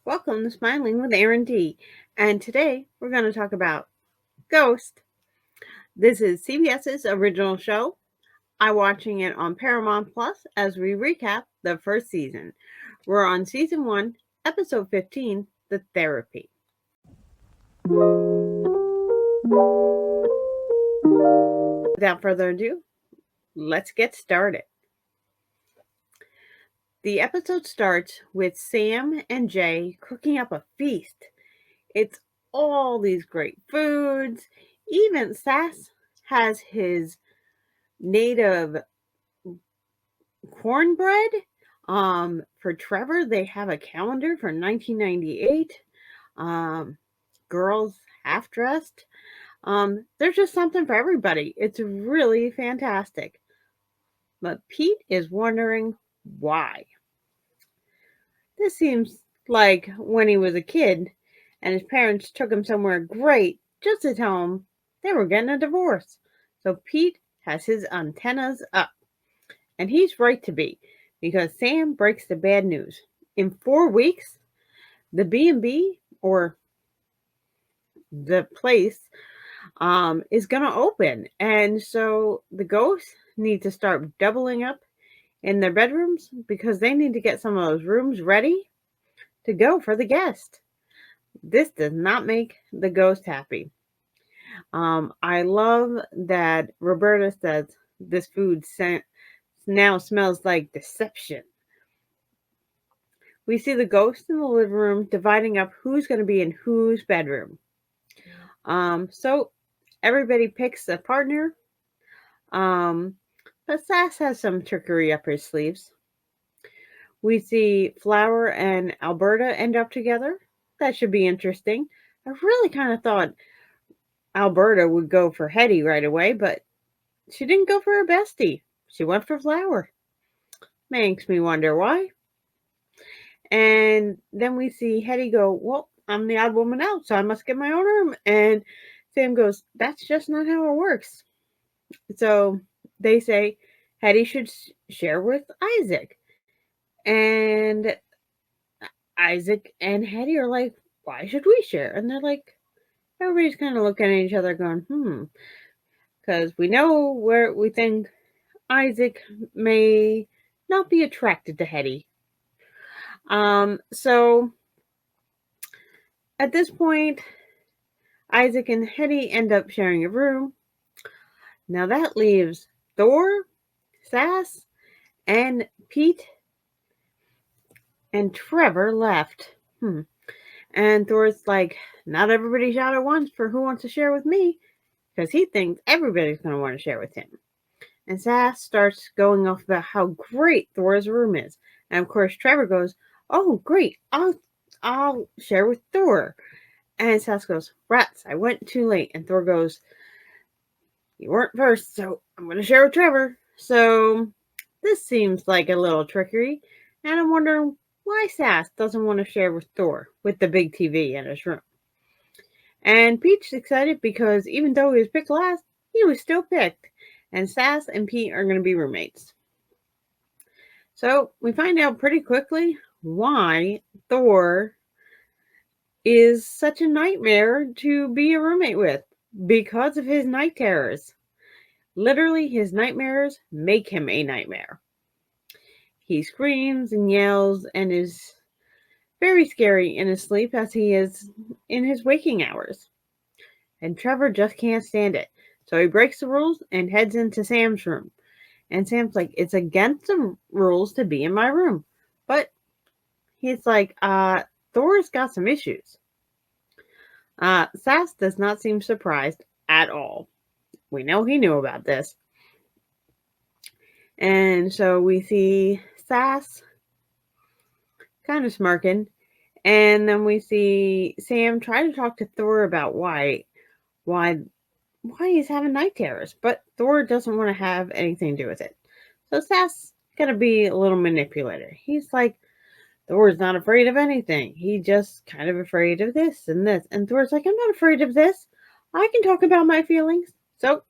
Welcome to Smiling with Erin D. And today we're going to talk about Ghost. This is CBS's original show. I'm watching it on Paramount Plus as we recap the first season. We're on season 1, episode 15, The Thorapy. Without further ado, let's get started. The episode starts with Sam and Jay cooking up a feast. It's all these great foods. Even Sass has his native cornbread. For Trevor, they have a calendar for 1998. Girls half dressed. There's just something for everybody. It's really fantastic. But Pete is wondering why. This seems like when he was a kid and his parents took him somewhere great just to tell him they were getting a divorce. So Pete has his antennas up. And he's right to be, because Sam breaks the bad news. In 4 weeks, the B&B, or the place, is going to open. And so the ghosts need to start doubling up in their bedrooms because they need to get some of those rooms ready to go for the guest. This does not make the ghost happy. I love that Roberta says this food now smells like deception. We see the ghost in the living room dividing up who's going to be in whose bedroom. So everybody picks a partner. But Sass has some trickery up his sleeves. We see Flower and Alberta end up together. That should be interesting. I really kind of thought Alberta would go for Hetty right away, but she didn't go for her bestie. She went for Flower. Makes me wonder why. And then we see Hetty go, well, I'm the odd woman out, so I must get my own room. And Sam goes, that's just not how it works. So they say Hetty should share with Isaac. And Isaac and Hetty are like, why should we share? And they're like, everybody's kind of looking at each other going, because we know where we think Isaac may not be attracted to Hetty. So at this point, Isaac and Hetty end up sharing a room. Now that leaves Thor, Sass, and Pete and Trevor left. And Thor's like, not everybody's out at once for who wants to share with me, because he thinks everybody's going to want to share with him. And Sass starts going off about how great Thor's room is. And of course, Trevor goes, oh, great, I'll share with Thor. And Sass goes, rats, I went too late. And Thor goes, you weren't first, so I'm going to share with Trevor. So this seems like a little trickery. And I'm wondering why Sass doesn't want to share with Thor with the big TV in his room. And Pete's excited because even though he was picked last, he was still picked. And Sass and Pete are going to be roommates. So we find out pretty quickly why Thor is such a nightmare to be a roommate with, because of his night terrors. Literally, his nightmares make him a nightmare. He screams and yells and is very scary in his sleep as he is in his waking hours. And Trevor just can't stand it. So he breaks the rules and heads into Sam's room. And Sam's like, it's against the rules to be in my room. But he's like, Thor's got some issues. Sass does not seem surprised at all. We know he knew about this. And so we see Sass kind of smirking. And then we see Sam try to talk to Thor about why he's having night terrors. But Thor doesn't want to have anything to do with it. So Sass gonna be a little manipulator. He's like, Thor's not afraid of anything. He's just kind of afraid of this and this. And Thor's like, I'm not afraid of this. I can talk about my feelings. So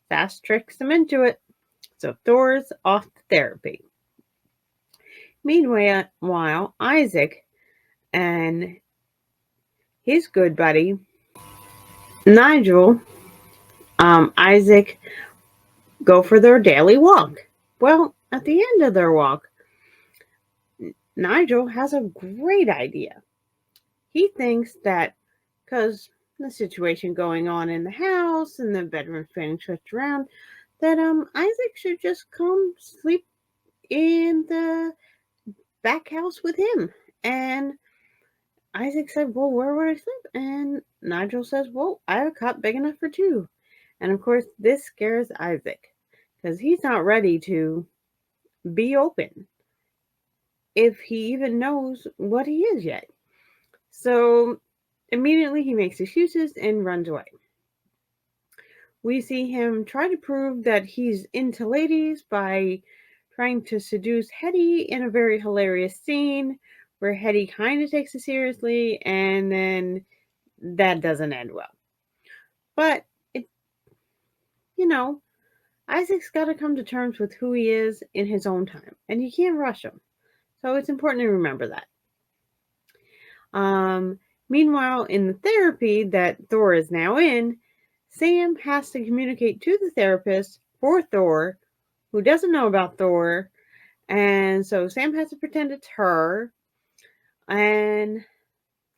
Sass tricks him into it. So Thor's off to therapy. Meanwhile, Isaac and his good buddy, Nigel, Isaac, go for their daily walk. Well, at the end of their walk, Nigel has a great idea. He thinks that because the situation going on in the house and the bedroom's being switched around, that Isaac should just come sleep in the back house with him. And Isaac said, "Well, where would I sleep?" And Nigel says, "Well, I have a cot big enough for two." And of course, this scares Isaac because he's not ready to be open if he even knows what he is yet. So immediately he makes excuses and runs away. We see him try to prove that he's into ladies by trying to seduce Hetty in a very hilarious scene where Hetty kind of takes it seriously, and then that doesn't end well. But, you know, Isaac's got to come to terms with who he is in his own time, and you can't rush him. So it's important to remember that. Meanwhile, in the therapy that Thor is now in, Sam has to communicate to the therapist for Thor, who doesn't know about Thor, and so Sam has to pretend it's her, and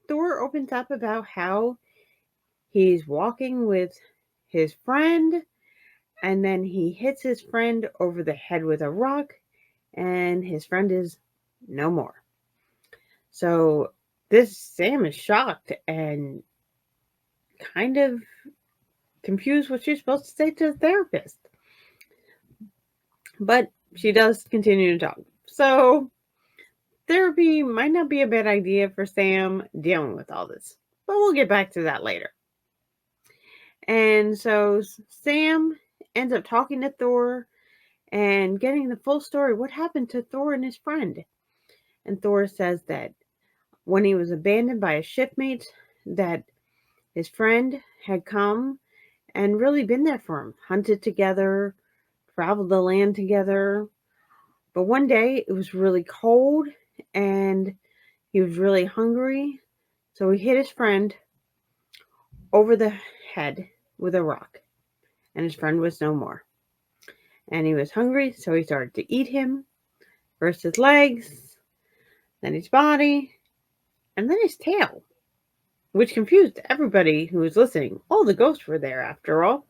Thor opens up about how he's walking with his friend, and then he hits his friend over the head with a rock, and his friend is no more. So this Sam is shocked and kind of confused what she's supposed to say to the therapist. But she does continue to talk. So therapy might not be a bad idea for Sam dealing with all this. But we'll get back to that later. And so Sam ends up talking to Thor and getting the full story. What happened to Thor and his friend? And Thor says that when he was abandoned by his shipmates, that his friend had come and really been there for him, hunted together, traveled the land together. But one day it was really cold and he was really hungry. So he hit his friend over the head with a rock. And his friend was no more. And he was hungry, so he started to eat him. First his legs, then his body, and then his tail, which confused everybody who was listening. All the ghosts were there, after all.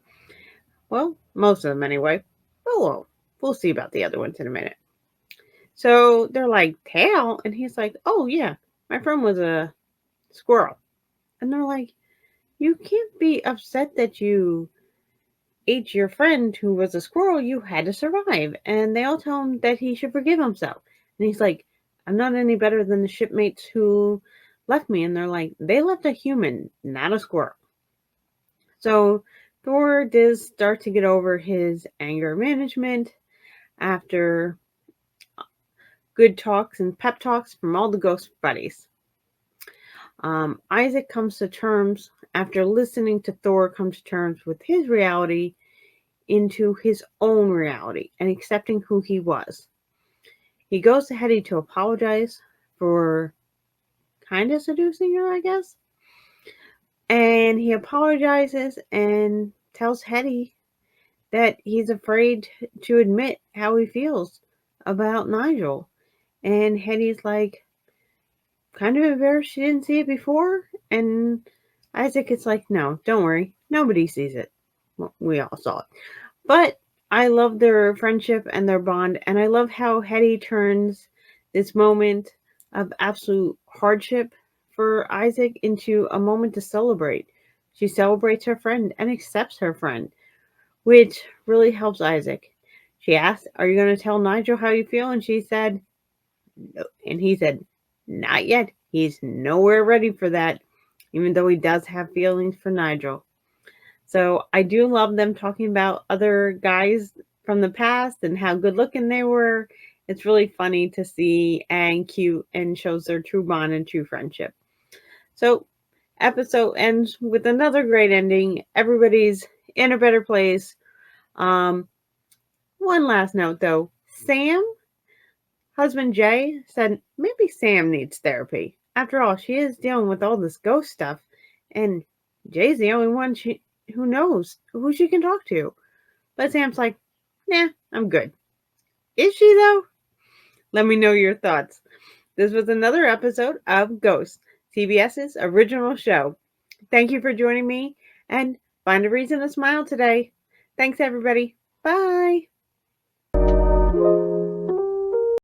Well, most of them anyway. But we'll see about the other ones in a minute. So they're like, tail? And he's like, oh, yeah, my friend was a squirrel. And they're like, you can't be upset that you ate your friend who was a squirrel. You had to survive. And they all tell him that he should forgive himself. And he's like, I'm not any better than the shipmates who left me. And they're like, they left a human, not a squirrel. So Thor does start to get over his anger management after good talks and pep talks from all the ghost buddies. Isaac comes to terms, after listening to Thor come to terms with his reality, into his own reality and accepting who he was. He goes to Hetty to apologize for kind of seducing her, I guess. And he apologizes and tells Hetty that he's afraid to admit how he feels about Nigel. And Hetty's like, kind of embarrassed she didn't see it before. And Isaac is like, no, don't worry. Nobody sees it. Well, we all saw it. But I love their friendship and their bond. And I love how Hetty turns this moment of absolute hardship for Isaac into a moment to celebrate. She celebrates her friend and accepts her friend, which really helps Isaac. She asked, are you going to tell Nigel how you feel? And she said, no. And he said, not yet. He's nowhere ready for that, even though he does have feelings for Nigel. So I do love them talking about other guys from the past and how good looking they were. It's really funny to see and cute and shows their true bond and true friendship. So episode ends with another great ending. Everybody's in a better place. One last note though. Sam, husband Jay, said maybe Sam needs therapy. After all, she is dealing with all this ghost stuff, and Jay's the only one who knows who she can talk to. But Sam's like, nah, I'm good. Is she though? Let me know your thoughts. This was another episode of Ghosts, CBS's original show. Thank you for joining me, and find a reason to smile today. Thanks, everybody. Bye.